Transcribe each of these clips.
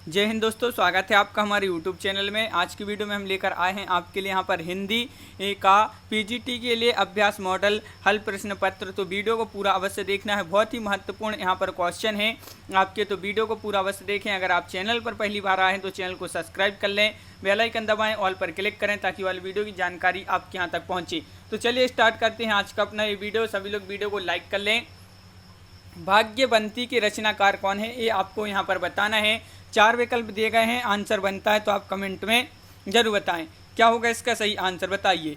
जय हिंद दोस्तों, स्वागत है आपका हमारे YouTube चैनल में। आज की वीडियो में हम लेकर आए हैं आपके लिए यहाँ पर हिंदी का पीजीटी के लिए अभ्यास मॉडल हल प्रश्न पत्र। तो वीडियो को पूरा अवश्य देखना है, बहुत ही महत्वपूर्ण यहाँ पर क्वेश्चन है आपके, तो वीडियो को पूरा अवश्य देखें। अगर आप चैनल पर पहली बार आए हैं तो चैनल को सब्सक्राइब कर लें, बेल आइकन दबाएं, ऑल पर क्लिक करें ताकि वाली वीडियो की जानकारी आपके यहाँ तक पहुँचे। तो चलिए स्टार्ट करते हैं आज का अपना ये वीडियो। सभी लोग वीडियो को लाइक कर लें। भाग्यवंती के रचनाकार कौन है, ये आपको यहाँ पर बताना है। 4 विकल्प दिए गए हैं, आंसर बनता है तो आप कमेंट में जरूर बताएं क्या होगा इसका सही आंसर, बताइए।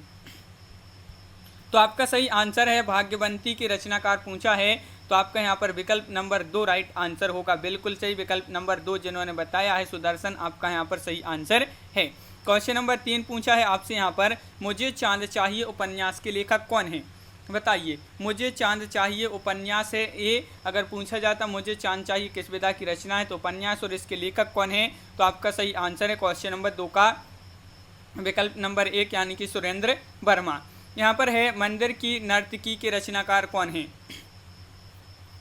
तो आपका सही आंसर है भाग्यवंती के रचनाकार पूछा है तो आपका यहाँ पर विकल्प नंबर 2 राइट आंसर होगा। बिल्कुल सही, विकल्प नंबर 2 जिन्होंने बताया है सुदर्शन, आपका यहाँ पर सही आंसर है। क्वेश्चन नंबर 3 पूछा है आपसे यहाँ पर, मुझे चांद चाहिए उपन्यास के लेखक कौन है, बताइए। मुझे चांद चाहिए उपन्यास है, ये अगर पूछा जाता मुझे चांद चाहिए किस विधा की रचना है तो उपन्यास, और इसके लेखक कौन है तो आपका सही आंसर है क्वेश्चन नंबर 2 का विकल्प नंबर 1 यानी कि सुरेंद्र वर्मा। यहाँ पर है मंदिर की नर्तकी के रचनाकार कौन है।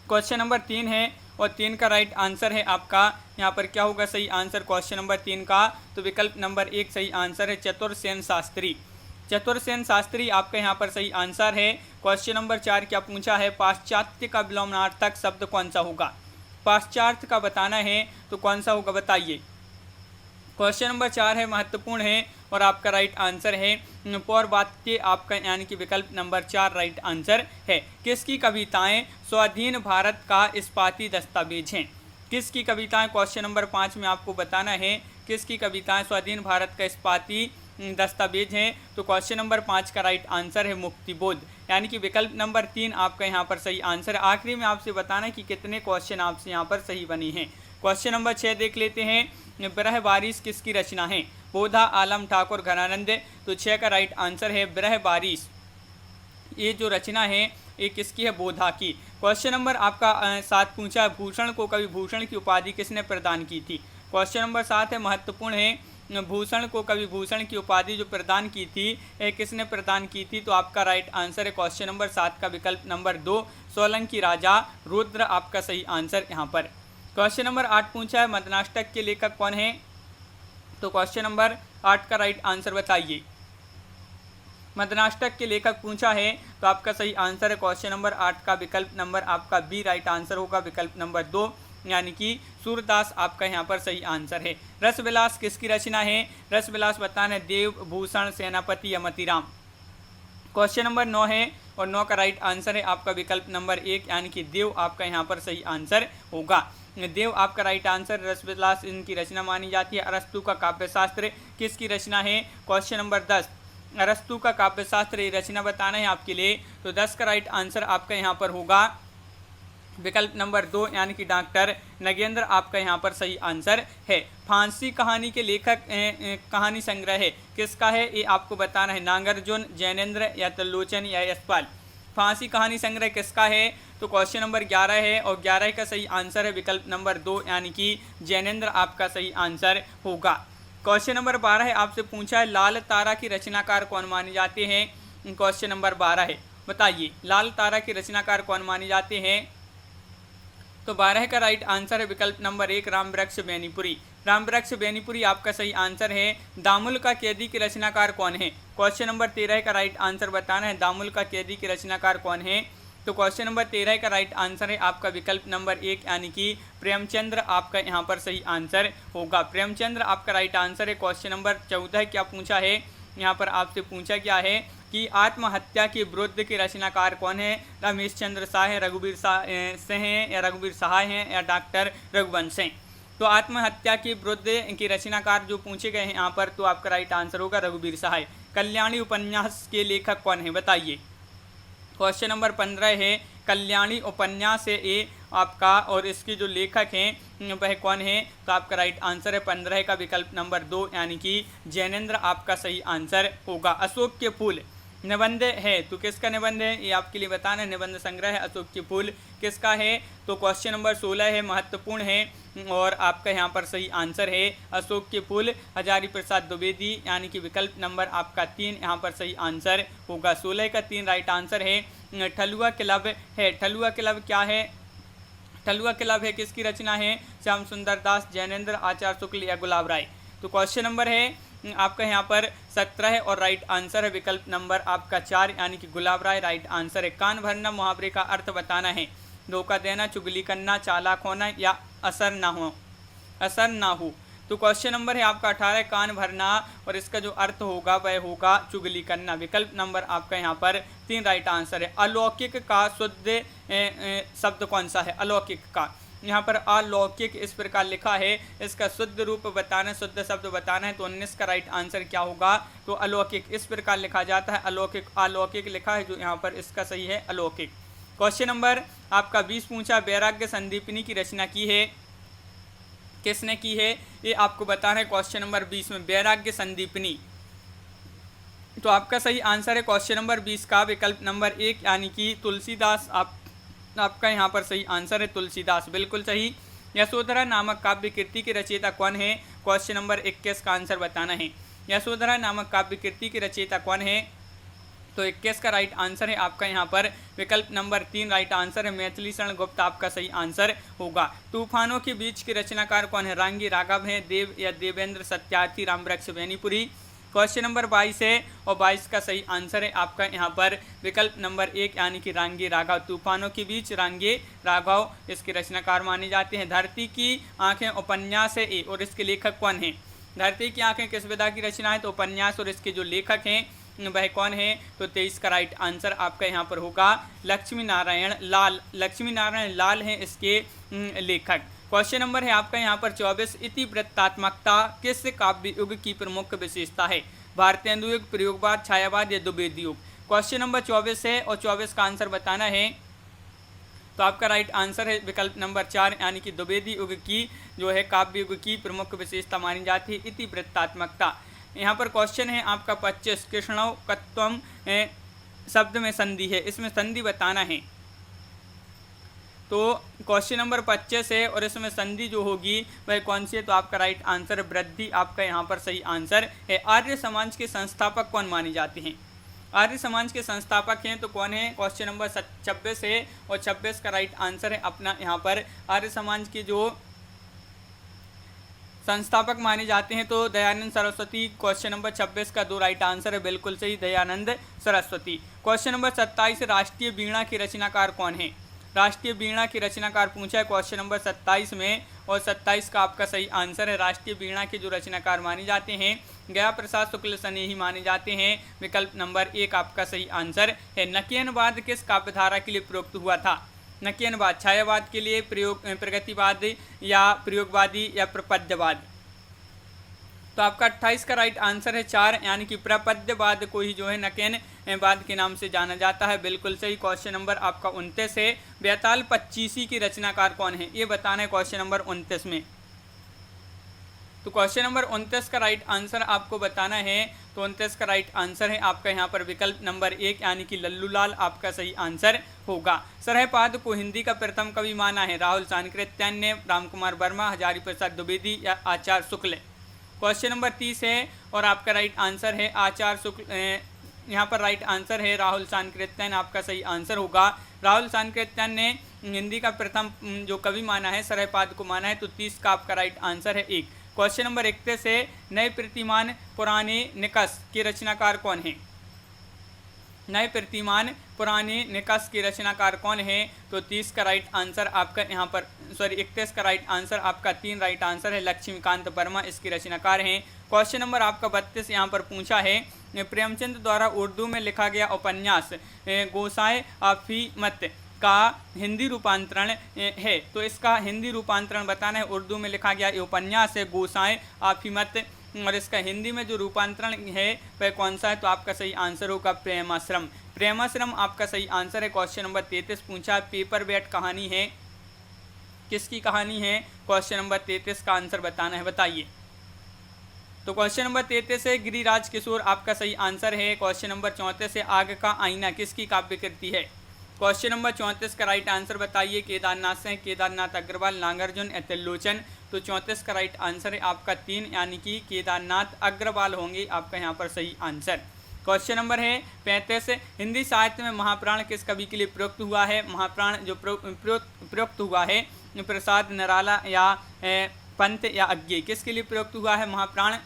क्वेश्चन नंबर 3 है और 3 का राइट आंसर है आपका यहाँ पर क्या होगा सही आंसर क्वेश्चन नंबर 3 का, तो विकल्प नंबर 1 सही आंसर है चतुरसेन शास्त्री। चतुरसेन शास्त्री आपका यहाँ पर सही आंसर है। क्वेश्चन नंबर 4 क्या पूछा है, पाश्चात्य का विलोमार्थक शब्द कौन सा होगा। पाश्चात्य का बताना है तो कौन सा होगा, बताइए। क्वेश्चन नंबर 4 है, महत्वपूर्ण है और आपका राइट आंसर है पौर्वात्य, आपका यानी कि विकल्प नंबर 4 राइट आंसर है। किसकी कविताएं स्वाधीन भारत का इस्पाती दस्तावेज हैं। किसकी कविताएं, क्वेश्चन नंबर 5 में आपको बताना है किसकी कविताएं स्वाधीन भारत का इस्पाती दस्तावेज हैं। तो क्वेश्चन नंबर 5 का राइट आंसर है मुक्तिबोध, यानी कि विकल्प नंबर 3 आपका यहाँ पर सही आंसर है। आखिरी में आपसे बताना है कि कितने क्वेश्चन आपसे यहाँ पर सही बनी हैं। क्वेश्चन नंबर 6 देख लेते हैं, ब्रह बारिश किसकी रचना है, बोधा, आलम, ठाकुर, घनानंद। तो 6 का राइट आंसर है ब्रह बारिश, ये जो रचना है ये किसकी है, बोधा की। क्वेश्चन नंबर आपका 7 पूछा है, भूषण को कवि भूषण की उपाधि किसने प्रदान की थी। क्वेश्चन नंबर 7 है, महत्वपूर्ण है, भूषण को कवि भूषण की उपाधि जो प्रदान की थी किसने प्रदान की थी, तो आपका राइट आंसर है क्वेश्चन नंबर 7 का विकल्प नंबर 2 सोलंकी राजा रुद्र, आपका सही आंसर यहाँ पर। क्वेश्चन नंबर 8 पूछा है, मदनाष्टक के लेखक कौन है, तो क्वेश्चन नंबर 8 का राइट आंसर बताइए। मदनाष्टक के लेखक पूछा है तो आपका सही आंसर है क्वेश्चन नंबर 8 का विकल्प नंबर आपका बी राइट आंसर होगा, विकल्प नंबर 2 यानी कि सूरदास, आपका यहाँ पर सही आंसर है। रसविलास किसकी रचना है, रसविलास बताना है देवभूषण सेनापति यमतीराम। क्वेश्चन नंबर 9 है और 9 का राइट आंसर है आपका विकल्प नंबर 1 यानी कि देव, आपका यहाँ पर सही आंसर होगा। देव आपका राइट आंसर, रसविलास इनकी रचना मानी जाती है। अरस्तु का काव्यशास्त्र किसकी रचना है, क्वेश्चन नंबर 10 अरस्तु का काव्यशास्त्र रचना बताना है आपके लिए, तो 10 का राइट आंसर आपका यहाँ पर होगा विकल्प नंबर 2 यानी कि डॉक्टर नगेंद्र, आपका यहाँ पर सही आंसर है। फांसी कहानी के लेखक कहानी संग्रह है किसका है, ये आपको बताना है, नागार्जुन, जैनेन्द्र या त्रिलोचन या यशपाल। फांसी कहानी संग्रह किसका है, तो क्वेश्चन नंबर 11 है और 11 का सही आंसर है विकल्प नंबर 2 यानी कि जैनेन्द्र, आपका सही आंसर होगा। क्वेश्चन नंबर 12 है, आपसे पूछा है लाल तारा की रचनाकार कौन माने जाते हैं। क्वेश्चन नंबर 12 है, बताइए लाल तारा की रचनाकार कौन माने जाते हैं। तो 12 का राइट आंसर है विकल्प नंबर 1 रामवृक्ष बेनीपुरी। रामवृक्ष बेनीपुरी आपका सही आंसर है। दामुल का कैदी की रचनाकार कौन है, क्वेश्चन नंबर 13 का राइट आंसर बताना है दामुल का कैदी की रचनाकार कौन है। तो क्वेश्चन नंबर 13 का राइट आंसर है आपका विकल्प नंबर 1 यानी कि प्रेमचंद्र, आपका यहाँ पर सही आंसर होगा। प्रेमचंद्र आपका राइट आंसर है। क्वेश्चन नंबर 14 क्या पूछा है, यहाँ पर आपसे पूछा क्या है कि आत्महत्या के विरुद्ध के रचनाकार कौन है, रमेश चंद्र शाह है, रघुवीर शाह से हैं या रघुवीर सहाय हैं या डॉक्टर रघुवंश हैं। तो आत्महत्या के विरुद्ध के रचनाकार जो पूछे गए हैं यहाँ पर, तो आपका राइट आंसर होगा रघुवीर सहाय। कल्याणी उपन्यास के लेखक कौन है, बताइए। क्वेश्चन नंबर 15 है, कल्याणी उपन्यास है ये आपका, और इसके जो लेखक हैं वह कौन है, तो आपका राइट आंसर है 15 का विकल्प नंबर 2 यानी कि जैनेन्द्र, आपका सही आंसर होगा। अशोक के फूल निबंध है तो किसका निबंध है, ये आपके लिए बताना है। निबंध संग्रह है अशोक के फूल किसका है, तो क्वेश्चन नंबर 16 है, महत्वपूर्ण है और आपका यहाँ पर सही आंसर है अशोक के फूल हजारी प्रसाद द्विवेदी, यानी कि विकल्प नंबर आपका 3 यहाँ पर सही आंसर होगा। 16 का 3 राइट आंसर है। ठलुआ क्लब है, ठलुआ क्लब क्या है, ठलुआ किला है किसकी रचना है? श्याम सुंदर दास, जैनेन्द्र, आचार्य शुक्ल या गुलाब राय। तो क्वेश्चन नंबर है आपका यहाँ पर 17 और राइट आंसर है विकल्प नंबर आपका 4 यानी कि गुलाब राय राइट आंसर है। कान भरना मुहावरे का अर्थ बताना है। धोखा देना, चुगली करना, चालाक होना या असर ना हो। तो क्वेश्चन नंबर है आपका 18 कान भरना और इसका जो अर्थ होगा वह होगा चुगली करना। विकल्प नंबर आपका यहाँ पर 3 राइट आंसर है। अलौकिक का शुद्ध शब्द कौन सा है? अलौकिक का यहाँ पर अलौकिक इस प्रकार लिखा है, इसका शुद्ध रूप बताना, शुद्ध शब्द बताना है। तो 19 का राइट आंसर क्या होगा? तो अलौकिक इस प्रकार लिखा जाता है। अलौकिक लिखा है जो यहाँ पर इसका सही है अलौकिक। क्वेश्चन नंबर आपका 20 पूछा वैराग्य संदीपनी की रचना की है, किसने की है ये आपको बताना है। क्वेश्चन नंबर 20 में वैराग्य संदीपनी, तो आपका सही आंसर है क्वेश्चन नंबर 20 का विकल्प नंबर 1 यानी कि तुलसीदास। आपका यहाँ पर सही आंसर है तुलसीदास, बिल्कुल सही। यशोधरा नामक काव्य कृति के रचयिता कौन है? क्वेश्चन नंबर 21 का आंसर बताना है। यशोधरा नामक काव्य कृति के रचयिता कौन है? तो 21 का राइट आंसर है आपका यहाँ पर विकल्प नंबर 3 राइट आंसर है मैथिली शरण गुप्त आपका सही आंसर होगा। तूफानों के बीच के रचनाकार कौन है? रांगी राघव है, देव या देवेंद्र, सत्यार्थी, रामवृक्ष बेनीपुरी। क्वेश्चन नंबर 22 है और 22 का सही आंसर है आपका यहाँ पर विकल्प नंबर 1 यानी कि रांगी राघव। तूफानों के बीच रांगी राघव इसके रचनाकार माने जाते हैं। धरती की आंखें उपन्यास है और इसके लेखक कौन है? धरती की आंखें किस विधा की रचना है? तो उपन्यास, और इसके जो लेखक हैं वह कौन है? तो 23 का राइट आंसर आपका यहाँ पर होगा लक्ष्मी नारायण लाल। लक्ष्मी नारायण लाल हैं इसके लेखक। क्वेश्चन नंबर है आपका यहाँ पर 24 इतिवृत्तात्मकता किस काव्य युग की प्रमुख विशेषता है? भारतेंदु युग, प्रयोगवाद, छायावाद या द्विवेदी युग। क्वेश्चन नंबर 24 है और 24 का आंसर बताना है। तो आपका राइट आंसर है विकल्प नंबर 4 यानी कि द्विवेदी युग की जो है काव्य युग की प्रमुख विशेषता मानी जाती है इतिवृत्तात्मकता। यहाँ पर क्वेश्चन है आपका 25 कृष्णव कत्वम शब्द में संधि है, इसमें संधि बताना है। तो क्वेश्चन नंबर 25 है और इसमें संधि जो होगी वह कौन सी है? तो आपका राइट आंसर वृद्धि आपका यहाँ पर सही आंसर है। आर्य समाज के संस्थापक कौन माने जाते हैं? आर्य समाज के संस्थापक हैं तो कौन है? क्वेश्चन नंबर 26 है और 26 का राइट आंसर है अपना यहाँ पर आर्य समाज के जो संस्थापक माने जाते हैं तो दयानंद सरस्वती। क्वेश्चन नंबर 26 का 2 राइट आंसर है, बिल्कुल सही, दयानंद सरस्वती। क्वेश्चन नंबर 27 राष्ट्रीय वीणा की रचनाकार कौन है? राष्ट्रीय वीणा की रचनाकार पूछा है क्वेश्चन नंबर 27 में और 27 का आपका सही आंसर है। राष्ट्रीय वीणा के जो रचनाकार माने जाते हैं गया प्रसाद शुक्ल स्नेही माने जाते हैं। विकल्प नंबर 1 आपका सही आंसर है। नकियनवाद किस काव्यधारा के लिए प्रयुक्त हुआ था? नकियनवाद छायावाद के लिए, प्रगतिवाद या प्रयोगवादी या प्रपद्यवाद। तो आपका 28 का राइट आंसर है 4 यानी कि प्रपद्यवाद को ही जो है नकियनवाद के नाम से जाना जाता है, बिल्कुल सही। क्वेश्चन नंबर आपका 29 है बेताल पच्चीसी की रचनाकार कौन है? ये बताना है क्वेश्चन नंबर 29 में। तो क्वेश्चन नंबर 29 का राइट आंसर आपको बताना है। तो 29 का राइट आंसर है आपका यहाँ पर विकल्प नंबर 1 यानी कि लल्लूलाल आपका सही आंसर होगा। सरहपाद को हिंदी का प्रथम कवि माना है? राहुल सांकृत्यायन ने, राम कुमार वर्मा, हजारी प्रसाद द्विवेदी या आचार्य शुक्ल। क्वेश्चन नंबर 30 है और आपका राइट आंसर है आचार्य शुक्ल। यहाँ पर राइट आंसर है राहुल सांकृत्यायन आपका सही आंसर होगा। राहुल सांकृत्यायन ने हिंदी का प्रथम जो कवि माना है सरहपाद को माना है। तो 30 का आपका राइट आंसर है 1। क्वेश्चन नंबर 31 है नए प्रतिमान पुराने निकष के रचनाकार कौन है? नए प्रतिमान पुराने निकष के रचनाकार कौन है? तो 30 का राइट आंसर आपका यहाँ पर 31 का राइट आंसर आपका 3 राइट आंसर है लक्ष्मीकांत वर्मा इसके रचनाकार हैं। क्वेश्चन नंबर आपका 32 यहाँ पर पूछा है प्रेमचंद द्वारा उर्दू में लिखा गया उपन्यास गोसाए आफीमत का हिंदी रूपांतरण है। तो इसका हिंदी रूपांतरण बताना है। उर्दू में लिखा गया ये उपन्यास है गोसाए आफीमत और इसका हिंदी में जो रूपांतरण है वह कौन सा है? तो आपका सही आंसर होगा प्रेमाश्रम। प्रेमाश्रम आपका सही आंसर है। क्वेश्चन नंबर 33 पूछा पेपर वेट कहानी है, किसकी कहानी है? क्वेश्चन नंबर 33 का आंसर बताना है, बताइए। तो क्वेश्चन नंबर 33 है गिरिराज किशोर आपका सही आंसर है। क्वेश्चन नंबर 34 है आग का आईना किसकी काव्य कृति है? क्वेश्चन नंबर 34 का राइट आंसर बताइए। केदारनाथ से, केदारनाथ अग्रवाल, नागार्जुन या त्रिलोचन। तो 34 का राइट आंसर है आपका 3 यानी कि केदारनाथ अग्रवाल होंगे आपका यहाँ पर सही आंसर। क्वेश्चन नंबर है 35, हिंदी साहित्य में महाप्राण किस कवि के लिए प्रयुक्त हुआ है? महाप्राण जो प्रयुक्त हुआ है प्रसाद, निराला या पंत या अज्ञे, किसके लिए प्रयुक्त हुआ है महाप्राण?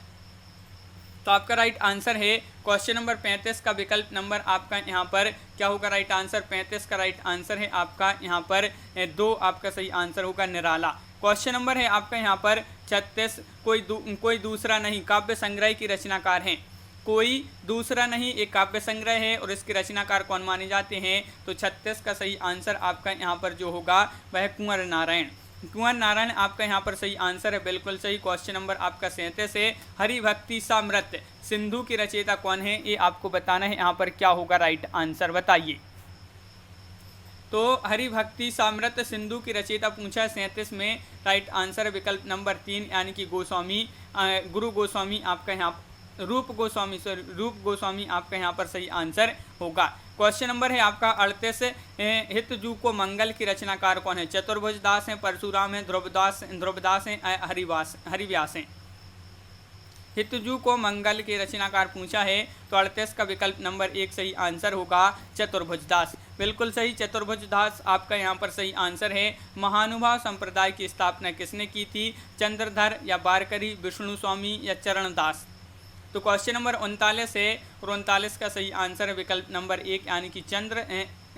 तो आपका राइट आंसर है क्वेश्चन नंबर 35 का विकल्प नंबर आपका यहाँ पर क्या होगा? राइट आंसर 35 का राइट आंसर है आपका यहाँ पर 2 आपका सही आंसर होगा निराला। क्वेश्चन नंबर है आपका यहाँ पर 36, कोई दूसरा नहीं काव्य संग्रह की रचनाकार हैं। कोई दूसरा नहीं एक काव्य संग्रह है और इसके रचनाकार कौन माने जाते हैं? तो 36 का सही आंसर आपका यहाँ पर जो होगा वह कुंवर नारायण। कुंवर नारायण आपका यहाँ पर सही आंसर है, बिल्कुल सही। क्वेश्चन नंबर आपका 37 है, हरिभक्ति सामृत सिंधु की रचयिता कौन है? ये आपको बताना है यहाँ पर क्या होगा राइट आंसर, बताइए। तो हरिभक्ति सामृत सिंधु की रचयिता पूछा है 37 में, राइट आंसर विकल्प नंबर 3 यानी कि गोस्वामी, गुरु गोस्वामी आपका यहाँ रूप गोस्वामी आपका यहाँ पर सही आंसर होगा। क्वेश्चन नंबर है आपका 38, हितजू को मंगल की रचनाकार कौन है? चतुर्भुज दास हैं, परशुराम हैं, ध्रुवदास हैं, हरिव्यास हैं। हितजू को मंगल के रचनाकार पूछा है तो 38 का विकल्प नंबर 1 सही आंसर होगा चतुर्भुज दास, बिल्कुल सही। चतुर्भुज दास आपका यहाँ पर सही आंसर है। महानुभाव संप्रदाय की स्थापना किसने की थी? चंद्रधर या बारकरी, विष्णु स्वामी या चरण दास। तो क्वेश्चन नंबर 39 है और 39 का सही आंसर है विकल्प नंबर 1 यानी कि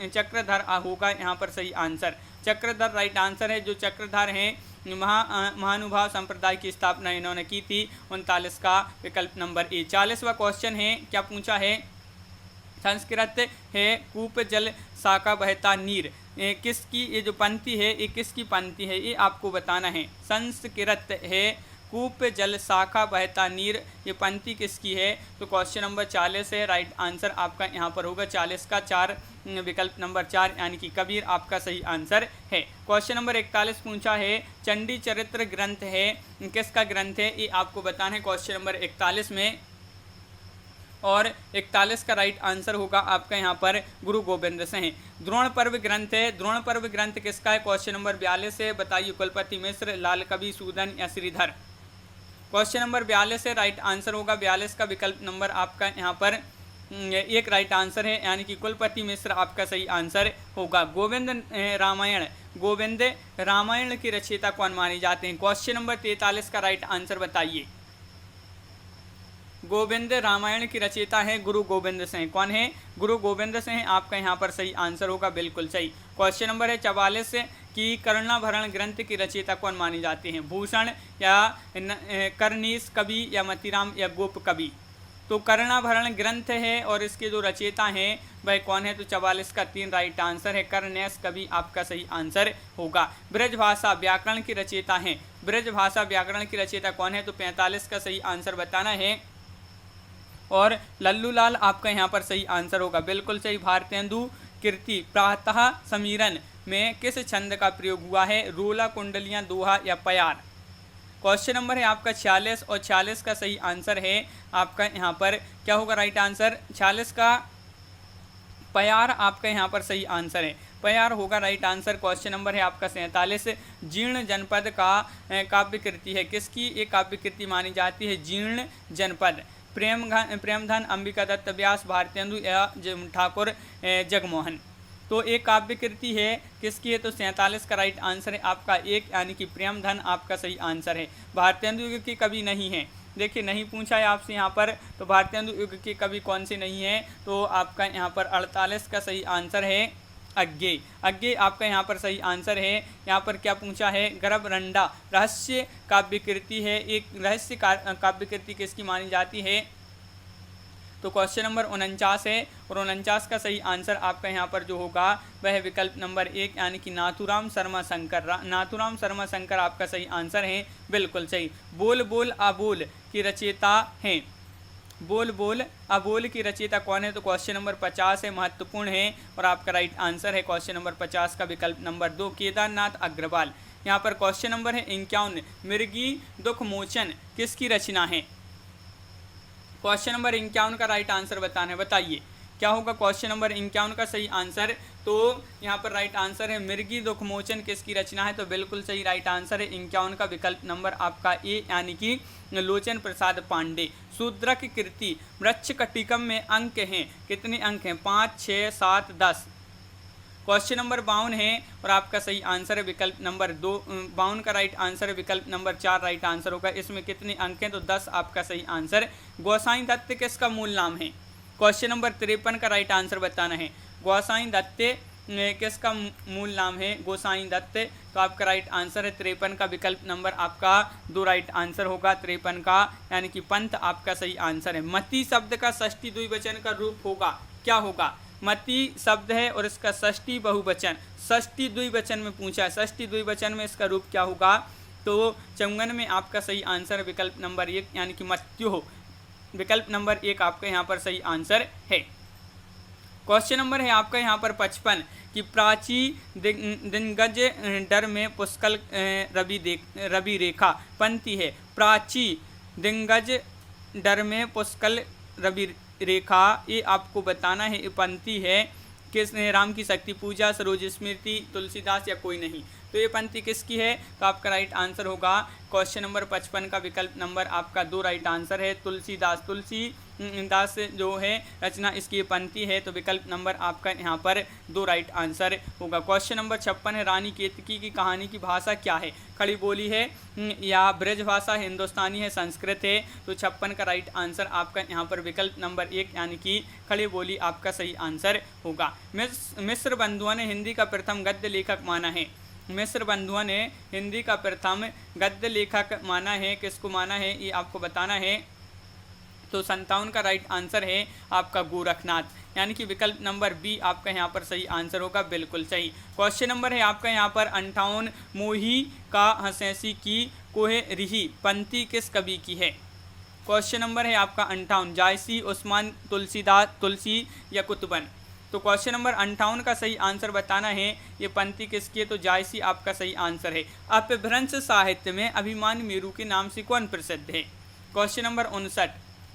चक्रधर होगा यहाँ पर सही आंसर। चक्रधर राइट आंसर है। जो चक्रधर हैं महानुभाव संप्रदाय की स्थापना इन्होंने की थी। 39 का विकल्प नंबर ए। 40वां क्वेश्चन है, क्या पूछा है? संस्कृत है कूप जल शाखा बहता नीर, किसकी ये जो पंक्ति है ये किसकी पंक्ति है? ये आपको बताना है। संस्कृत है कूप जल शाखा बहता नीर, ये पंक्ति किसकी है? तो क्वेश्चन नंबर 40 है, राइट आंसर आपका यहाँ पर होगा 40 का 4 विकल्प नंबर 4 यानी कि कबीर आपका सही आंसर है। क्वेश्चन नंबर 41 पूछा है, चंडी चरित्र ग्रंथ है किसका ग्रंथ है? ये आपको बताना है क्वेश्चन नंबर 41 में, और 41 का राइट आंसर होगा आपका यहाँ पर गुरु गोविंद से है। द्रोण पर्व ग्रंथ है, द्रोण पर्व ग्रंथ किसका है? क्वेश्चन नंबर 42 है, बताइए। कुलपति मिश्र, लाल कवि, सूदन या श्रीधर। क्वेश्चन नंबर 42 है, राइट आंसर होगा 42 का विकल्प नंबर आपका यहाँ पर 1 राइट आंसर है यानी कि कुलपति मिश्र आपका सही आंसर होगा। गोविंद रामायण की रचयिता कौन माने जाते हैं? क्वेश्चन नंबर 43 का राइट आंसर बताइए। गोविंद रामायण की रचयिता है गुरु गोविंद सिंह। कौन है? गुरु गोविंद सिंह आपका यहाँ पर सही आंसर होगा, बिल्कुल सही। क्वेश्चन नंबर है 44 की कर्णाभरण ग्रंथ की रचयिता कौन मानी जाती हैं? भूषण या करनीस कवि या मतीराम या गोप कवि। तो कर्णाभरण ग्रंथ है और इसके जो रचयिता हैं वह कौन है? तो 44 का 3 राइट आंसर है, करनेस कवि आपका सही आंसर होगा। ब्रजभाषा व्याकरण की रचयिता हैं, ब्रजभाषा व्याकरण की रचयिता कौन है? तो 45 का सही आंसर बताना है, और लल्लू लाल आपका यहाँ पर सही आंसर होगा, बिल्कुल सही। भारतेंदु कीर्ति प्रातः समीरन में किस छंद का प्रयोग हुआ है? रोला, कुंडलियाँ, दोहा या प्यार। क्वेश्चन नंबर है आपका 46 और 46 का सही आंसर है आपका यहाँ पर क्या होगा राइट आंसर? 46 का प्यार आपका यहाँ पर सही आंसर है, प्यार होगा राइट आंसर। क्वेश्चन नंबर है आपका 47, जीर्ण जनपद का काव्य कृति है किसकी? ये काव्य कृति मानी जाती है जीर्ण जनपद। प्रेमधन, अंबिका दत्त व्यास, भारतेंदु या ठाकुर जगमोहन। तो एक काव्य कृति है किसकी है? तो 47 का राइट आंसर है आपका 1 यानी कि प्रेमधन आपका सही आंसर है। भारतेंदु युग के कवि नहीं है, देखिए नहीं पूछा है आपसे यहाँ पर, तो भारतेंदु युग के कवि कौन से नहीं है? तो आपका यहाँ पर 48 का सही आंसर है अज्ञेय। अज्ञेय आपका यहाँ पर सही आंसर है। यहाँ पर क्या पूछा है? गर्भरंडा रहस्य काव्य कृति है, एक रहस्य काव्य कृति किसकी मानी जाती है? तो क्वेश्चन नंबर 49 है और 49 का सही आंसर आपका यहाँ पर जो होगा वह विकल्प नंबर 1 यानी कि नाथुराम शर्मा शंकर। नाथुराम शर्मा शंकर आपका सही आंसर है, बिल्कुल सही। बोल बोल अबोल की रचयिता हैं, बोल बोल अबोल की रचयिता कौन है? तो क्वेश्चन नंबर 50 है, महत्वपूर्ण है और आपका राइट आंसर है क्वेश्चन नंबर 50 का विकल्प नंबर 2 केदारनाथ अग्रवाल। यहाँ पर क्वेश्चन नंबर है 51, मृगी दुख मोचन किसकी रचना है? क्वेश्चन नंबर 51 का राइट आंसर बताना है, बताइए। क्या होगा क्वेश्चन नंबर 51 का सही आंसर। तो यहाँ पर राइट आंसर है मृगी दुखमोचन किसकी रचना है, तो बिल्कुल सही राइट आंसर है 51 का विकल्प नंबर आपका ए यानी कि लोचन प्रसाद पांडे। शूद्रक कृति वृक्ष कटिकम में अंक हैं, कितने अंक हैं, 5, 6, 7, 10। क्वेश्चन नंबर 52 है और आपका सही आंसर है विकल्प नंबर 2। 52 का राइट आंसर है विकल्प नंबर 4 राइट आंसर होगा। इसमें कितने अंक हैं, तो 10 आपका सही आंसर। गोसाई दत्त किसका मूल नाम है, क्वेश्चन नंबर 53 का राइट आंसर बताना है। गोसाई दत्त किसका मूल नाम है, गोसाई दत्त। तो आपका राइट आंसर है 53 का विकल्प नंबर आपका 2 राइट आंसर होगा 53 का, यानी कि पंथ आपका सही आंसर है। मति शब्द का षष्ठी द्विवचन का रूप होगा, क्या होगा, मति शब्द है और इसका षष्ठी बहुवचन, षष्ठी द्विवचन में पूछा है, षष्ठी द्विवचन में इसका रूप क्या होगा, तो चंगन में आपका सही आंसर विकल्प नंबर 1 यानी कि मत्यो हो। विकल्प नंबर 1 आपका यहाँ पर सही आंसर है। क्वेश्चन नंबर है आपका यहाँ पर 55 कि प्राची दिग्गज डर में पुष्कल रवि रेखा पंक्ति है। प्राची दिग्गज डर में पुष्कल रवि रेखा, ये आपको बताना है, ये पंक्ति है किस, राम की शक्ति पूजा, सरोज स्मृति, तुलसीदास या कोई नहीं। तो ये पंक्ति किसकी है, तो आपका राइट आंसर होगा क्वेश्चन नंबर 55 का विकल्प नंबर आपका 2 राइट आंसर है। तुलसीदास, तुलसीदास जो है रचना इसकी पंक्ति है, तो विकल्प नंबर आपका यहाँ पर 2 राइट आंसर होगा। क्वेश्चन नंबर 56 है रानी केतकी की कहानी की भाषा क्या है, खड़ी बोली है या ब्रज भाषा, हिंदुस्तानी है, संस्कृत है। तो 56 का राइट आंसर आपका यहाँ पर विकल्प नंबर 1 यानी कि खड़ी बोली आपका सही आंसर होगा। मिस्र बंधुओं ने हिंदी का प्रथम गद्य लेखक माना है, मिस्र बंधुओं ने हिंदी का प्रथम गद्य लेखक माना है, किसको माना है ये आपको बताना है। तो 57 का राइट आंसर है आपका गोरखनाथ, यानी कि विकल्प नंबर बी आपका यहाँ पर सही आंसर होगा, बिल्कुल सही। क्वेश्चन नंबर है आपका यहाँ पर 58 मोही का हंसैसी की कोहे रिही पंक्ति किस कवि की है। क्वेश्चन नंबर है आपका 58 जायसी, उस्मान, तुलसीदास, तुलसी या कुतुबन। तो क्वेश्चन नंबर 58 का सही आंसर बताना है, ये पंक्ति किसकी है, तो जायसी आपका सही आंसर है। अपभ्रंश साहित्य में अभिमान मेरू के नाम से कौन प्रसिद्ध है। क्वेश्चन नंबर 59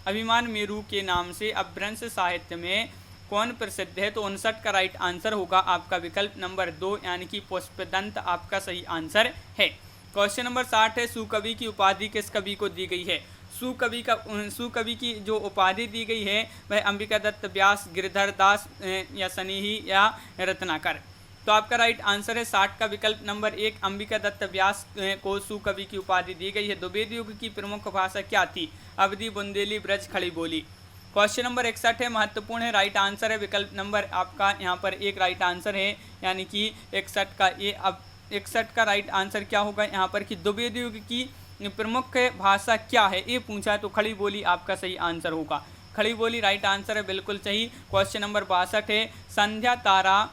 अभिमान मेरू के नाम से अपभ्रंश साहित्य में कौन प्रसिद्ध है, तो 59 का राइट आंसर होगा आपका विकल्प नंबर 2 यानी कि पुष्पदंत आपका सही आंसर है। क्वेश्चन नंबर 60 है सुकवि की उपाधि किस कवि को दी गई है। सुकवि की जो उपाधि दी गई है वह अंबिका दत्त, व्यास, गिरधर दास या स्नेही या रत्नाकर। तो आपका राइट आंसर है 60 का विकल्प नंबर 1 अंबिका दत्त व्यास को सुकवि की उपाधि दी गई है। द्विवेद युग की प्रमुख भाषा क्या थी, अवधी, बुंदेली, ब्रज, खड़ी बोली। क्वेश्चन नंबर 61 है महत्वपूर्ण है, राइट आंसर है विकल्प नंबर आपका यहाँ पर 1 राइट आंसर है, यानी कि 61 का ये। अब 61 का राइट आंसर क्या होगा यहाँ पर कि द्विवेद युग की प्रमुख भाषा क्या है, ये पूछा है, तो खड़ी बोली आपका सही आंसर होगा। खड़ी बोली राइट आंसर है, बिल्कुल सही। क्वेश्चन नंबर 62 है संध्या तारा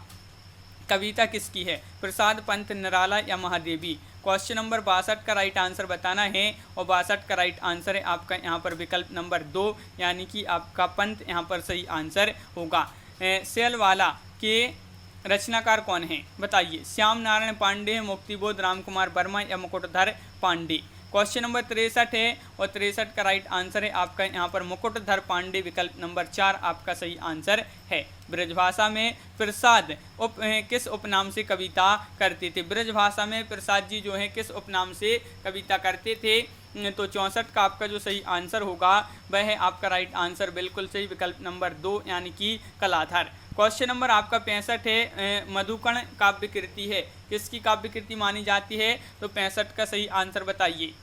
कविता किसकी है, प्रसाद, पंत, निराला या महादेवी। क्वेश्चन नंबर 62 का राइट आंसर बताना है और 62 का राइट आंसर है आपका यहाँ पर विकल्प नंबर 2 यानी कि आपका पंत यहाँ पर सही आंसर होगा। सेलवाला के रचनाकार कौन है बताइए, श्याम नारायण पांडे, मुक्तिबोध, रामकुमार वर्मा या मुकुटधर पांडे। क्वेश्चन नंबर 63 है और 63 का राइट आंसर है आपका यहाँ पर मुकुटधर पांडे, विकल्प नंबर 4 आपका सही आंसर है। ब्रजभाषा में प्रसाद किस उपनाम से कविता करते थे। ब्रजभाषा में प्रसाद जी जो है किस उपनाम से कविता करते थे, तो 64 का आपका जो सही आंसर होगा वह है आपका राइट आंसर, बिल्कुल सही, विकल्प नंबर 2 यानी कि कलाधर। क्वेश्चन नंबर आपका 65 है मधुकर्ण काव्य कृति है, किसकी काव्य कृति मानी जाती है, तो 65 का सही आंसर बताइए।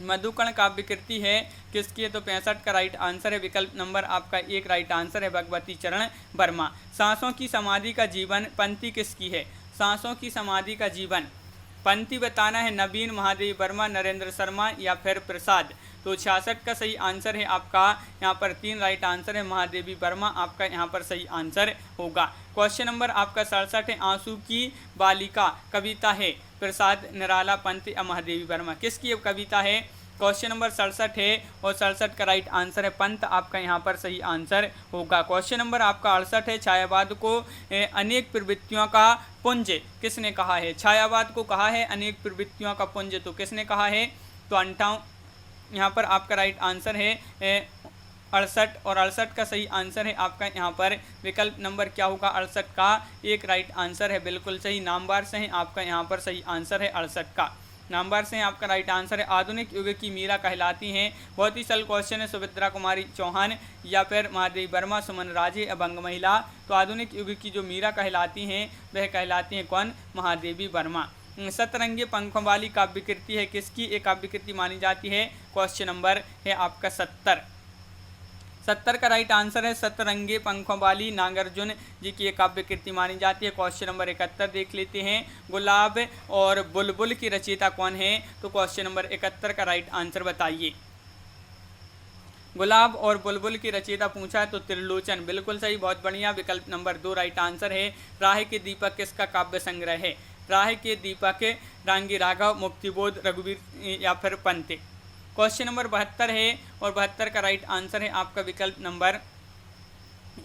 मधुकर्ण काव्य कृति है किसकी है, तो 65 का राइट आंसर है, विकल्प नंबर आपका 1 राइट आंसर है, भगवती चरण वर्मा। सांसों की समाधि का जीवन पंक्ति किसकी है, सांसों की समाधि का जीवन पंक्ति बताना है, नवीन, महादेवी वर्मा, नरेंद्र शर्मा या फिर प्रसाद। तो 66 का सही आंसर है आपका यहाँ पर 3 राइट आंसर है, महादेवी वर्मा आपका यहाँ पर सही आंसर होगा। क्वेश्चन नंबर आपका 67 है आंसू की बालिका कविता है, प्रसाद, निराला, पंत या महादेवी वर्मा, किसकी कविता है। क्वेश्चन नंबर 67 है और 67 का राइट आंसर है पंत आपका यहाँ पर सही आंसर होगा। क्वेश्चन नंबर आपका 68 है छायावाद को अनेक प्रवृत्तियों का पुंज किसने कहा है। छायावाद को कहा है अनेक प्रवृत्तियों का पुंज, तो किसने कहा है, तो 58 यहाँ पर आपका राइट आंसर है 68 और 68 का सही आंसर है आपका यहाँ पर विकल्प नंबर क्या होगा 68 का एक राइट आंसर है, बिल्कुल सही। नामवार से है आपका यहाँ पर सही आंसर है 68 का, नामवार से आपका राइट आंसर है। आधुनिक युग की मीरा कहलाती हैं, बहुत ही सरल क्वेश्चन है। सुभद्रा कुमारी चौहान या फिर महादेवी वर्मा, सुमन राजे, अभंग महिला। तो आधुनिक युग की जो मीरा कहलाती हैं वह कहलाती हैं कौन, महादेवी वर्मा। सतरंगी पंखों वाली काव्य कृति है किसकी, एक काव्य कृति मानी जाती है, क्वेश्चन नंबर है आपका 70 का राइट आंसर है सतरंगे पंखों वाली नागार्जुन जी की एक काव्य कृति मानी जाती है। क्वेश्चन नंबर 71 देख लेते हैं, गुलाब और बुलबुल की रचयिता कौन है, तो क्वेश्चन नंबर 71 का राइट आंसर बताइए। गुलाब और बुलबुल की रचयिता पूछा है तो त्रिलोचन, बिल्कुल सही, बहुत बढ़िया। विकल्प नंबर 2 राइट आंसर है। राह के दीपक किसका काव्य संग्रह है, राह के दीपक रांगी राघव, मुक्तिबोध, रघुवीर या फिर पंते। क्वेश्चन नंबर 72 है और 72 का राइट आंसर है आपका विकल्प नंबर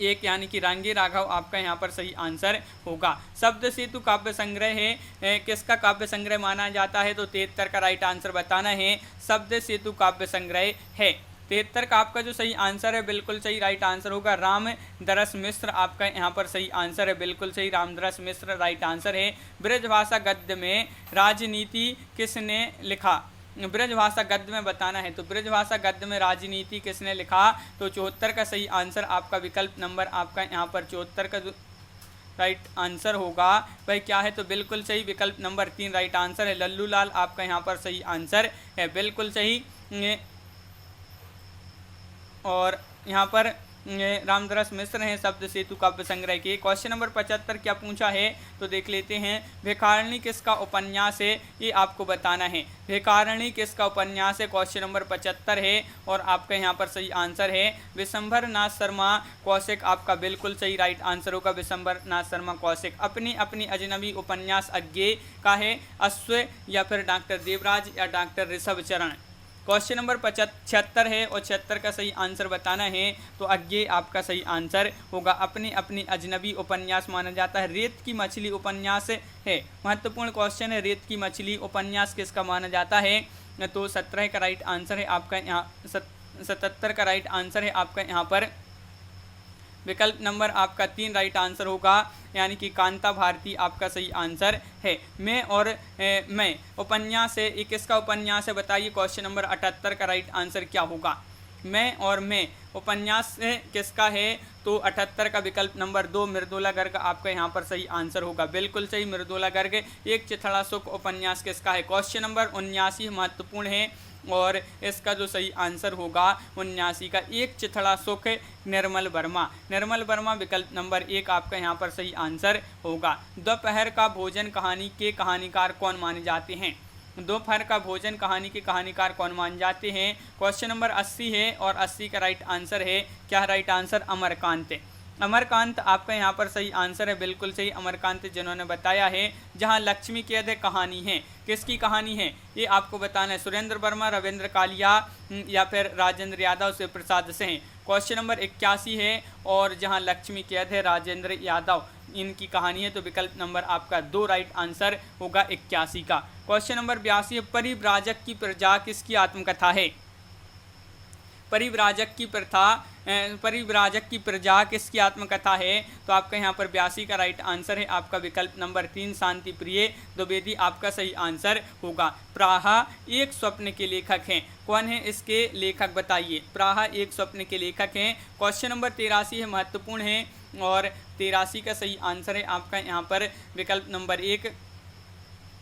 1 यानी कि रांगी राघव आपका यहाँ पर सही आंसर होगा। शब्द सेतु काव्य संग्रह है किसका काव्य संग्रह माना जाता है, तो 73 का राइट आंसर बताना है, शब्द सेतु काव्य संग्रह है। 73 का आपका जो सही आंसर है बिल्कुल सही राइट आंसर होगा, रामदरस मिश्र आपका यहाँ पर सही आंसर है, बिल्कुल सही, रामदरस मिश्र राइट आंसर है। ब्रजभाषा गद्य में राजनीति किसने लिखा, ब्रजभाषा गद्य में बताना है, तो ब्रजभाषा गद्य में राजनीति किसने लिखा, तो 74 का सही आंसर आपका विकल्प नंबर आपका यहाँ पर 74 का जो राइट आंसर होगा वह क्या है, तो बिल्कुल सही विकल्प नंबर 3 राइट आंसर है। लल्लू लाल आपका यहाँ पर सही आंसर है, बिल्कुल सही। और यहाँ पर रामदरस मिश्र हैं शब्द सेतु काव्य संग्रह के। क्वेश्चन नंबर 75 क्या पूछा है, तो देख लेते हैं, भिखारिणी किसका उपन्यास है, ये आपको बताना है। भिखारिणी किसका उपन्यास है, क्वेश्चन नंबर 75 है और आपका यहाँ पर सही आंसर है विशंभर नाथ शर्मा कौशिक, आपका बिल्कुल सही राइट आंसर होगा विशंभर नाथ शर्मा कौशिक। अपनी अपनी अजनबी उपन्यास अज्ञे का है, अश्व या फिर डॉक्टर देवराज या डॉक्टर ऋषभ चरण। क्वेश्चन नंबर 76 है और 76 का सही आंसर बताना है, तो अज्ञे आपका सही आंसर होगा। अपनी अपनी अजनबी उपन्यास माना जाता है। रेत की मछली उपन्यास है, महत्वपूर्ण क्वेश्चन है, रेत की मछली उपन्यास किसका माना जाता है, तो 17 का राइट आंसर है आपका यहाँ 77 का राइट आंसर है आपका यहाँ पर विकल्प नंबर आपका 3 राइट आंसर होगा, यानी कि कांता भारती आपका सही आंसर है। मैं और मैं उपन्यास है, ये किसका उपन्यास है बताइए, क्वेश्चन नंबर 78 का राइट आंसर क्या होगा। मैं और मैं उपन्यास किसका है, तो 78 का विकल्प नंबर 2 मृदुला गर्ग आपका यहाँ पर सही आंसर होगा, बिल्कुल सही, मृदुला गर्ग। एक चिथड़ा सुख उपन्यास किसका है, क्वेश्चन नंबर 79 महत्वपूर्ण है और इसका जो सही आंसर होगा 79 का एक चिथड़ा सुख निर्मल वर्मा, निर्मल वर्मा विकल्प नंबर 1 आपका यहाँ पर सही आंसर होगा। दोपहर का भोजन कहानी के कहानीकार कौन माने जाते हैं, दोपहर का भोजन कहानी के कहानीकार कौन माने जाते हैं, क्वेश्चन नंबर 80 है और 80 का राइट आंसर है क्या राइट आंसर, अमरकांत। अमरकांत आपका यहाँ पर सही आंसर है, बिल्कुल सही, अमरकांत जिन्होंने बताया है। जहाँ लक्ष्मी कैद है कहानी है, किसकी कहानी है ये आपको बताना है, सुरेंद्र वर्मा, रविंद्र कालिया या फिर राजेंद्र यादव, शिव प्रसाद सिंह। क्वेश्चन नंबर 81 है और जहाँ लक्ष्मी कैद है राजेंद्र यादव, इनकी कहानी है, तो विकल्प नंबर आपका 2 राइट आंसर होगा 81 का। क्वेश्चन नंबर 82 है, परिव्राजक की प्रजा किसकी आत्मकथा है, परिव्राजक की प्रथा, परिव्राजक की प्रजा किसकी आत्मकथा है, तो आपका यहाँ पर 82 का राइट आंसर है आपका विकल्प नंबर 3 शांति प्रिय द्विवेदी आपका सही आंसर होगा। प्राहा एक स्वप्न के लेखक हैं, कौन है इसके लेखक बताइए, प्राहा एक स्वप्न के लेखक हैं। क्वेश्चन नंबर 83 है, महत्वपूर्ण है और 83 का सही आंसर है आपका यहाँ पर विकल्प नंबर 1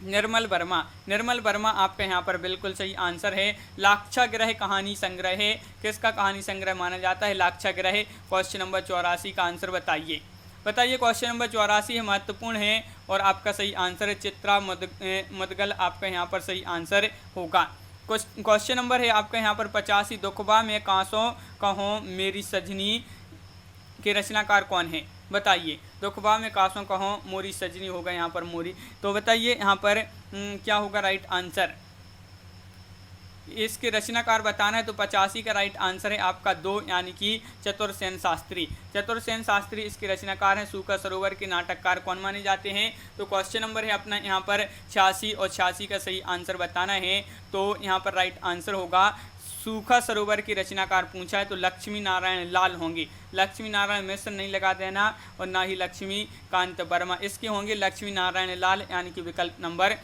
निर्मल वर्मा, निर्मल वर्मा आपका यहाँ पर बिल्कुल सही आंसर है। लाक्षागृह कहानी संग्रह है, किसका कहानी संग्रह माना जाता है, लाक्षागृह। क्वेश्चन नंबर 84 का आंसर बताइए, बताइए क्वेश्चन नंबर 84 है, महत्वपूर्ण है और आपका सही आंसर है चित्रा मुदगल आपका यहाँ पर सही आंसर होगा। क्वेश्चन नंबर है आपका यहाँ पर 85, दुखबा में कांसों कहो मेरी सजनी के रचनाकार कौन है बताइए, दुखबा में कांसों कहो मोरी सजनी होगा यहाँ पर मोरी, तो बताइए यहाँ पर क्या होगा राइट आंसर, इसके रचनाकार बताना है, तो 85 का राइट आंसर है आपका 2 यानी कि चतुर्सेन शास्त्री, चतुर्सेन शास्त्री इसके रचनाकार हैं। सूखा सरोवर के नाटककार कौन माने जाते हैं, तो क्वेश्चन नंबर है अपना यहाँ पर 86 और 86 का सही आंसर बताना है, तो यहाँ पर राइट आंसर होगा सूखा सरोवर की रचनाकार पूछा है तो लक्ष्मी नारायण लाल होंगे, लक्ष्मी नारायण मिश्र नहीं लगा देना और ना ही लक्ष्मी कांत वर्मा, इसके होंगे लक्ष्मी नारायण लाल, यानी कि विकल्प नंबर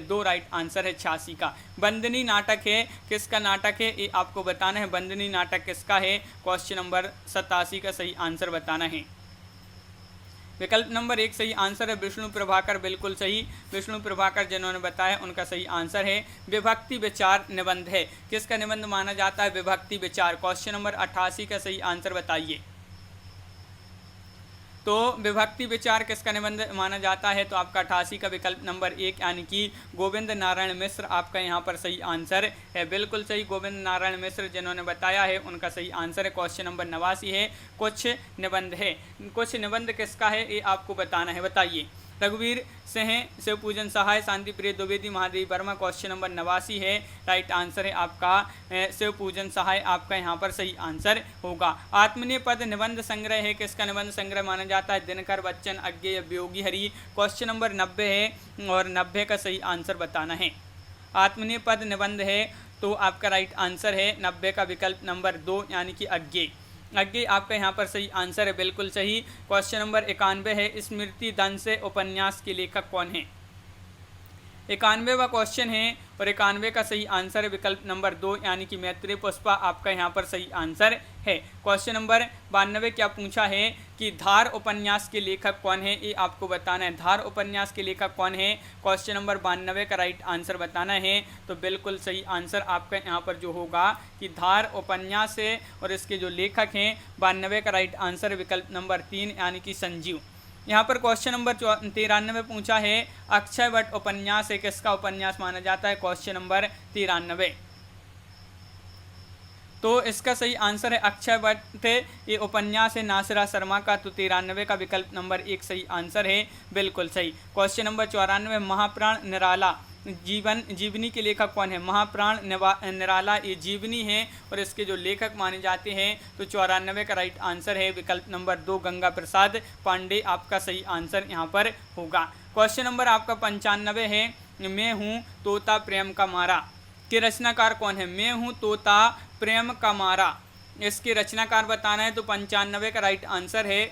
2 राइट आंसर है 86 का। बंदनी नाटक है किसका नाटक है, ये आपको बताना है। बंदनी नाटक किसका है, क्वेश्चन नंबर 87 का सही आंसर बताना है। विकल्प नंबर 1 सही आंसर है विष्णु प्रभाकर, बिल्कुल सही, विष्णु प्रभाकर जिन्होंने बताया उनका सही आंसर है। विभक्ति विचार निबंध है किसका निबंध माना जाता है, विभक्ति विचार, क्वेश्चन नंबर 88 का सही आंसर बताइए। तो विभक्ति विचार किसका निबंध माना जाता है, तो आपका 88 का विकल्प नंबर 1 यानी कि गोविंद नारायण मिश्र आपका यहाँ पर सही आंसर है, बिल्कुल सही, गोविंद नारायण मिश्र जिन्होंने बताया है उनका सही आंसर है। क्वेश्चन नंबर 89 है कुछ निबंध है, कुछ निबंध किसका है ये आपको बताना है, बताइए। रघुवीर सिंह, शिव पूजन सहाय, शांति प्रिय द्विवेदी, महादेवी वर्मा, क्वेश्चन नंबर 89 है राइट आंसर है आपका शिव पूजन सहाय आपका यहाँ पर सही आंसर होगा। आत्मनीय पद निबंध संग्रह है किसका निबंध संग्रह माना जाता है, दिनकर, बच्चन, अज्ञेय, वियोगी, हरि, क्वेश्चन नंबर 90 है और 90 का सही आंसर बताना है। आत्मनीय पद निबंध है तो आपका राइट आंसर है 90 का विकल्प नंबर 2 यानी कि अज्ञेय, अज्ञेय आपका यहाँ पर सही आंसर है, बिल्कुल सही। क्वेश्चन नंबर 91 है स्मृति दंश उपन्यास के लेखक कौन है, 91वां क्वेश्चन है और 91 का सही आंसर है विकल्प नंबर 2 यानी कि मैत्रेय पुष्पा आपका यहाँ पर सही आंसर है। क्वेश्चन नंबर 92 क्या पूछा है कि धार उपन्यास के लेखक कौन है, ये आपको बताना है। धार उपन्यास के लेखक कौन है, क्वेश्चन नंबर 92 का राइट आंसर बताना है। तो बिल्कुल सही आंसर आपका यहाँ पर जो होगा कि धार उपन्यास है और इसके जो लेखक हैं 92 का राइट आंसर विकल्प नंबर 3 यानी कि संजीव। यहाँ पर क्वेश्चन नंबर 93 पूछा है अक्षय वट उपन्यास है किसका उपन्यास माना जाता है, क्वेश्चन नंबर 93। तो इसका सही आंसर है अक्षय वट, ये उपन्यास है नासिरा शर्मा का, तो 93 का विकल्प नंबर 1 सही आंसर है, बिल्कुल सही। क्वेश्चन नंबर 94 महाप्राण निराला जीवनी के लेखक कौन है, महाप्राण निराला ये जीवनी है और इसके जो लेखक माने जाते हैं तो 94 का राइट आंसर है विकल्प नंबर 2 गंगा प्रसाद पांडे आपका सही आंसर यहाँ पर होगा। क्वेश्चन नंबर आपका 95 है मैं हूँ तोता प्रेम का मारा के रचनाकार कौन है, मैं हूँ तोता प्रेम का मारा इसके रचनाकार बताना है। तो 95 का राइट आंसर है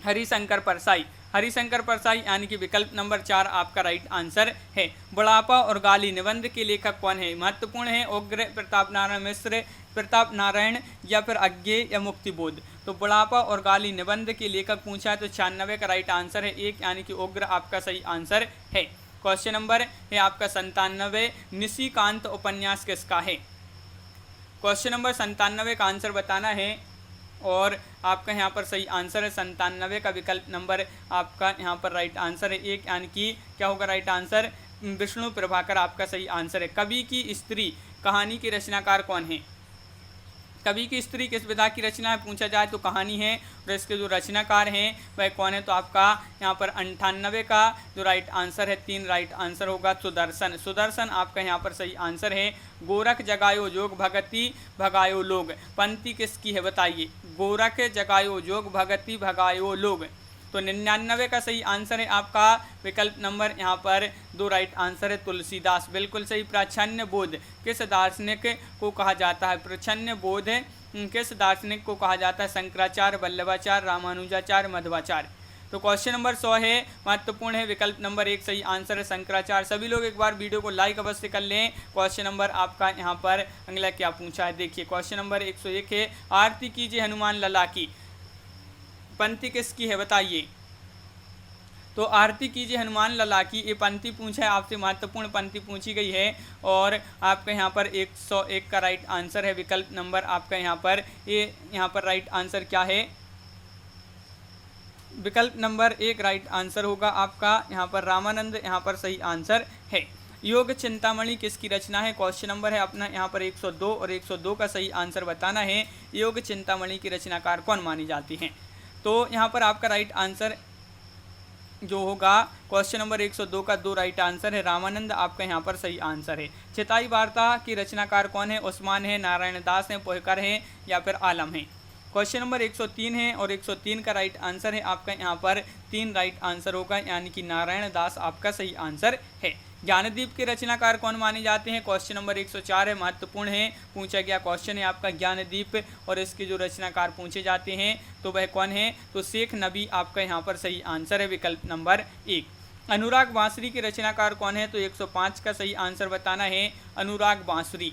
हरिशंकर परसाई, हरिशंकर परसाई यानी कि विकल्प नंबर 4 आपका राइट आंसर है। बुढ़ापा और गाली निबंध के लेखक कौन है, महत्वपूर्ण है उग्र, प्रताप नारायण मिश्र, प्रताप नारायण या फिर अज्ञेय या मुक्तिबोध। तो बुढ़ापा और गाली निबंध के लेखक पूछा है तो 96 का राइट आंसर है 1 यानी कि उग्र आपका सही आंसर है। क्वेश्चन नंबर है आपका 97 निशिकांत उपन्यास किसका है, क्वेश्चन नंबर 97 का आंसर बताना है और आपका यहाँ पर सही आंसर है 97 का विकल्प नंबर आपका यहाँ पर राइट आंसर है 1 यानी कि क्या होगा राइट आंसर विष्णु प्रभाकर आपका सही आंसर है। कवि की स्त्री कहानी के रचनाकार कौन है, कवि की स्त्री किस विधा की रचना है पूछा जाए तो कहानी है और इसके जो रचनाकार हैं वह कौन है, तो आपका यहाँ पर 98 का जो राइट आंसर है 3 राइट आंसर होगा सुदर्शन, सुदर्शन आपका यहाँ पर सही आंसर है। गोरख जगायो जोग भगति भगायो लोग पंक्ति किसकी है बताइए, गोरख जगायो जोग भगति भगायो लोग। तो 99 का सही आंसर है आपका विकल्प नंबर यहाँ पर 2 राइट आंसर है तुलसीदास, बिल्कुल सही। प्राचन्य बोध किस दार्शनिक को कहा जाता है, प्रच्छन्न बोध किस दार्शनिक को कहा जाता है, शंकराचार्य, वल्लभाचार्य, रामानुजाचार्य, मध्वाचार्य। तो क्वेश्चन नंबर 100 है महत्वपूर्ण है विकल्प नंबर 1 सही आंसर है शंकराचार्य। सभी लोग एक बार वीडियो को लाइक अवश्य कर लें। क्वेश्चन नंबर आपका यहाँ पर अगला क्या पूछा है देखिए, क्वेश्चन नंबर 101 है आरती कीजिए हनुमान लला की पंक्ति किसकी है बताइए। तो आरती कीजिए हनुमान लला की ये पंक्ति पूछा है आपसे, महत्वपूर्ण पंक्ति पूछी गई है और आपका यहाँ पर 101 का राइट आंसर है विकल्प नंबर आपका यहाँ पर ये यहाँ पर राइट आंसर क्या है, विकल्प नंबर 1 राइट आंसर होगा आपका यहाँ पर रामानंद यहाँ पर सही आंसर है। योग चिंतामणि किसकी रचना है, क्वेश्चन नंबर है अपना यहाँ पर 102 और 102 का सही आंसर बताना है। योग चिंतामणि की रचनाकार कौन मानी जाती हैं, तो यहाँ पर आपका राइट आंसर जो होगा क्वेश्चन नंबर 102 का 2 राइट आंसर है रामानंद आपका यहाँ पर सही आंसर है। चिताई वार्ता की रचनाकार कौन है, उस्मान है, नारायण दास है, पोहकर है या फिर आलम है। क्वेश्चन नंबर 103 है और 103 का राइट आंसर है आपका यहाँ पर 3 राइट आंसर होगा यानी कि नारायण दास आपका सही आंसर है। ज्ञानदीप के रचनाकार कौन माने जाते हैं? क्वेश्चन नंबर 104 है, महत्वपूर्ण है, पूछा गया क्वेश्चन है आपका ज्ञानदीप, और इसके जो रचनाकार पूछे जाते हैं तो वह कौन है? तो शेख नबी आपका यहाँ पर सही आंसर है, विकल्प नंबर 1। अनुराग बांसुरी के रचनाकार कौन है? तो 105 का सही आंसर बताना है, अनुराग बांसुरी,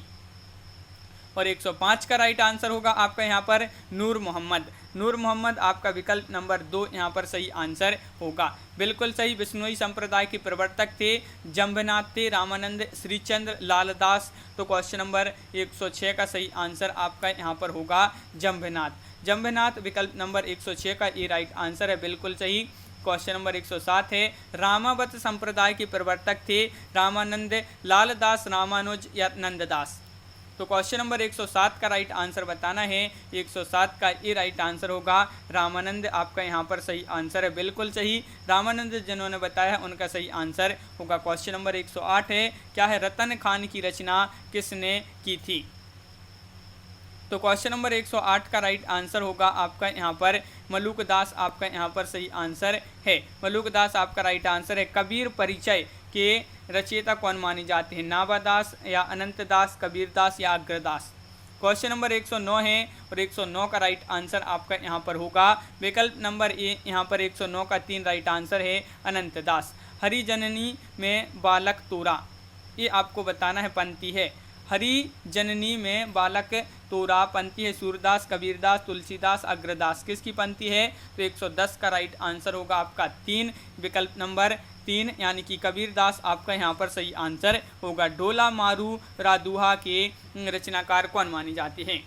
और 105 का राइट आंसर होगा आपका यहाँ पर नूर मोहम्मद। नूर मोहम्मद आपका विकल्प नंबर 2 यहाँ पर सही आंसर होगा, बिल्कुल सही। बिश्नोई संप्रदाय के प्रवर्तक थे, जम्भनाथ थे, रामानंद, श्रीचंद्र, लालदास। तो क्वेश्चन नंबर 106 का सही आंसर आपका यहाँ पर होगा जम्भनाथ। जम्भनाथ विकल्प नंबर 106 का ये राइट आंसर है, बिल्कुल सही। क्वेश्चन नंबर 107 है, रामावत संप्रदाय के प्रवर्तक थे, रामानंद, लालदास, रामानुज या नंददास। तो क्वेश्चन नंबर 107 का राइट आंसर बताना है, 107 का ये राइट आंसर होगा रामानंद, आपका यहाँ पर सही आंसर है, बिल्कुल सही। रामानंद जिन्होंने बताया उनका सही आंसर होगा। क्वेश्चन नंबर 108 है, क्या है? रतन खान की रचना किसने की थी? तो क्वेश्चन नंबर 108 का राइट आंसर होगा आपका यहाँ पर मलूक दास, आपका यहाँ पर सही आंसर है, मलूक दास आपका राइट आंसर है। कबीर परिचय के रचयिता कौन माने जाते हैं? नाभादास या अनंत दास, कबीर दास या अग्रदास। क्वेश्चन नंबर 109 है, और 109 का राइट आंसर आपका यहाँ पर होगा विकल्प नंबर ए, यहाँ पर 109 का 3 राइट आंसर है, अनंत दास। हरि जननी में बालक तोरा, ये आपको बताना है पंक्ति है, हरि जननी में बालक तोरा पंक्ति है, सूरदास, कबीरदास, तुलसीदास, अग्रदास, किसकी पंक्ति है? तो 110 का राइट आंसर होगा आपका 3, विकल्प नंबर 3 यानी कि कबीरदास आपका यहाँ पर सही आंसर होगा। डोला मारू रादुहा के रचनाकार कौन माने जाते हैं?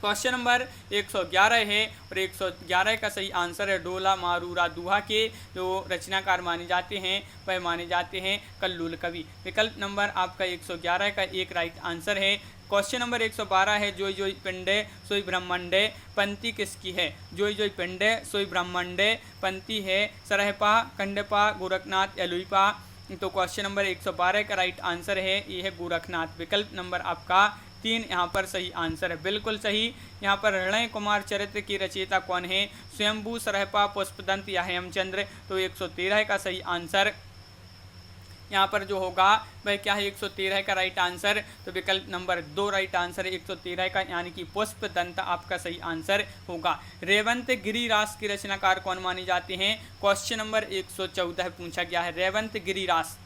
क्वेश्चन नंबर 111 है, और 111 का सही आंसर है डोला मारूरा दुहा के जो रचनाकार माने जाते हैं वह माने जाते हैं कल्लूल कवि। विकल्प नंबर आपका 111 का एक राइट आंसर है। क्वेश्चन नंबर 112 है, जोई जोई पिंडे सोई ब्रह्मंडे पंक्ति किसकी है? जोई जोई पिंडे सोई ब्रह्मंडे पंक्ति है सरहपा, खंडपा, गोरखनाथ, एलुईपा। तो क्वेश्चन नंबर 112 का राइट आंसर है ये है गोरखनाथ, विकल्प नंबर आपका 3 यहाँ पर सही आंसर है, बिल्कुल सही। यहाँ पर हृदय कुमार चरित्र की रचयिता कौन है? स्वयंभू, सरहपा, पुष्पदंत या हेमचंद्र। तो 113 का सही आंसर यहाँ पर जो होगा वह क्या है? 113 का राइट आंसर, तो विकल्प नंबर 2 राइट आंसर है 113 का, यानी कि पुष्पदंत आपका सही आंसर होगा। रेवंत गिरिरास की रचनाकार कौन माने जाते हैं? क्वेश्चन नंबर 114 पूछा गया है, रेवंत गिरिरास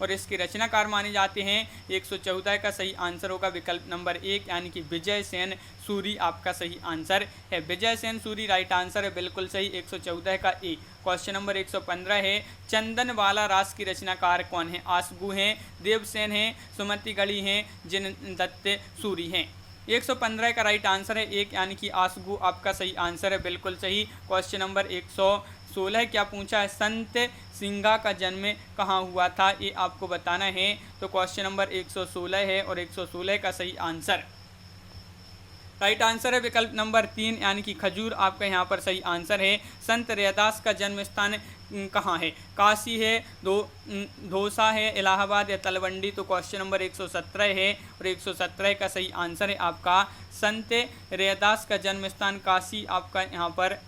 और इसके रचनाकार माने जाते हैं। 114 का सही आंसर होगा विकल्प नंबर 1 यानी कि विजय सेन सूरी आपका सही आंसर है। विजय सेन सूरी राइट आंसर है, बिल्कुल सही। 114 का ए। क्वेश्चन नंबर 115 है, चंदन वाला रास की रचनाकार कौन है? आसगू हैं, देवसेन हैं, सुमति गढ़ी हैं, जिन दत्त सूरी हैं। 115 का राइट आंसर है 1 यानी कि आसगू आपका सही आंसर है, बिल्कुल सही। क्वेश्चन नंबर 116 क्या पूछा है? संत सिंगा का जन्म कहाँ हुआ था? ये आपको बताना है। तो क्वेश्चन नंबर 116 है और 116 का सही आंसर राइट आंसर है विकल्प नंबर 3 यानी कि खजूर आपका यहाँ पर सही आंसर है। संत रैदास का जन्म स्थान कहाँ है? काशी है, धोसा है, इलाहाबाद या तलवंडी। तो क्वेश्चन नंबर 117 है और 117 का सही आंसर है आपका संत रैदास का जन्म स्थान काशी आपका यहाँ पर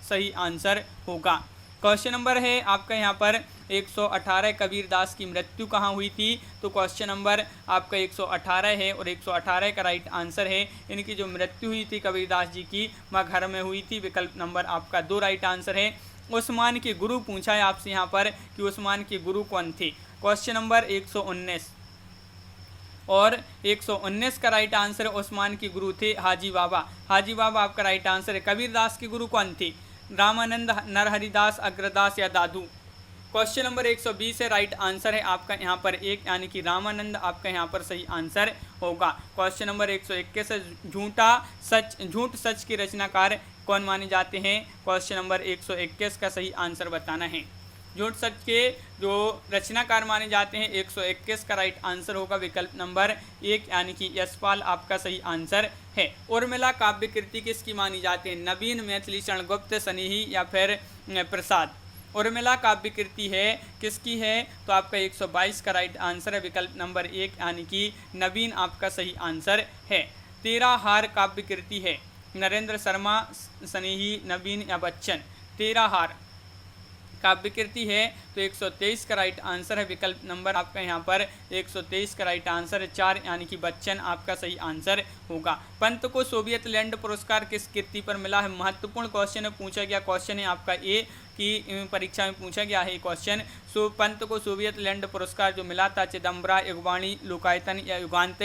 सही आंसर होगा। क्वेश्चन नंबर है आपका यहाँ पर 118 कबीरदास की मृत्यु कहाँ हुई थी? तो क्वेश्चन नंबर आपका 118 है और 118 का राइट आंसर है। इनकी जो मृत्यु हुई थी कबीरदास जी की वह घर में हुई थी। विकल्प नंबर आपका 2 राइट आंसर है। उस्मान के गुरु पूछा है आपसे यहाँ पर कि उस्मान के गुरु कौन थे? क्वेश्चन नंबर 119 और 119 का राइट आंसर है उस्मान के गुरु थे हाजी बाबा। हाजी बाबा आपका राइट आंसर है। कबीरदास के गुरु कौन थे? रामानंद, नरहरिदास, अग्रदास या दादू। क्वेश्चन नंबर 120 है, राइट आंसर है आपका यहाँ पर 1 यानी कि रामानंद आपका यहाँ पर सही आंसर होगा। क्वेश्चन नंबर 121 है, झूठ सच की रचनाकार कौन माने जाते हैं? क्वेश्चन नंबर 121 का सही आंसर बताना है। झूठ सच के जो रचनाकार माने जाते हैं 121 का राइट आंसर होगा विकल्प नंबर 1 यानी कि यशपाल आपका सही आंसर है। उर्मिला काव्य कृति किसकी मानी जाती है? नवीन, मैथिली शरण गुप्त, सनेही या फिर प्रसाद। उर्मिला काव्य कृति है किसकी है? तो आपका 122 का राइट आंसर है विकल्प नंबर 1 यानी कि नवीन आपका सही आंसर है। 13 हार काव्य कृति है नरेंद्र शर्मा, सनेही, नवीन या बच्चन। 13 हार काव्य कृति है, तो 123 का राइट आंसर है विकल्प नंबर आपका यहाँ पर 123 का राइट आंसर है 4, यानी कि बच्चन आपका सही आंसर होगा। पंत को सोवियत लैंड पुरस्कार किस कृति पर मिला है? महत्वपूर्ण क्वेश्चन है, पूछा गया क्वेश्चन है आपका ए की परीक्षा में पूछा गया है क्वेश्चन। सो पंत को सोवियत लैंड पुरस्कार जो मिला था चिदम्बरा, युगवाणी, लोकायतन या युगांत,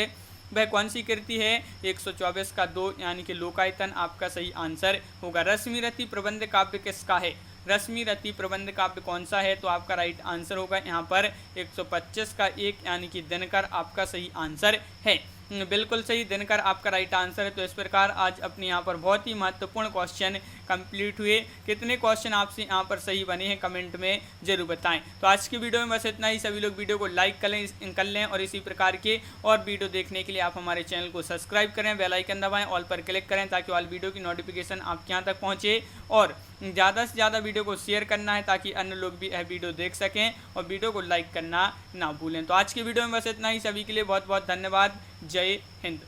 वह कौन सी कृति है? 124 का 2, यानी कि लोकायतन आपका सही आंसर होगा। रश्मि रति प्रबंध काव्य किसका है? रश्मि रति प्रबंध काव्य कौन सा है? तो आपका राइट आंसर होगा यहाँ पर 125 का 1, यानी कि दिनकर आपका सही आंसर है। बिल्कुल सही, दिनकर आपका राइट आंसर है। तो इस प्रकार आज अपने यहाँ पर बहुत ही महत्वपूर्ण क्वेश्चन कंप्लीट हुए। कितने क्वेश्चन आपसे यहाँ पर सही बने हैं कमेंट में जरूर बताएं। तो आज की वीडियो में बस इतना ही। सभी लोग वीडियो को लाइक कर लें और इसी प्रकार के और वीडियो देखने के लिए आप हमारे चैनल को सब्सक्राइब करें, बेल आइकन दबाएं, ऑल पर क्लिक करें ताकि ऑल वीडियो की नोटिफिकेशन आपके यहाँ तक पहुँचे। और ज़्यादा से ज़्यादा वीडियो को शेयर करना है ताकि अन्य लोग भी यह वीडियो देख सकें, और वीडियो को लाइक करना ना भूलें। तो आज की वीडियो में बस इतना ही। सभी के लिए बहुत बहुत धन्यवाद। जय हिंद।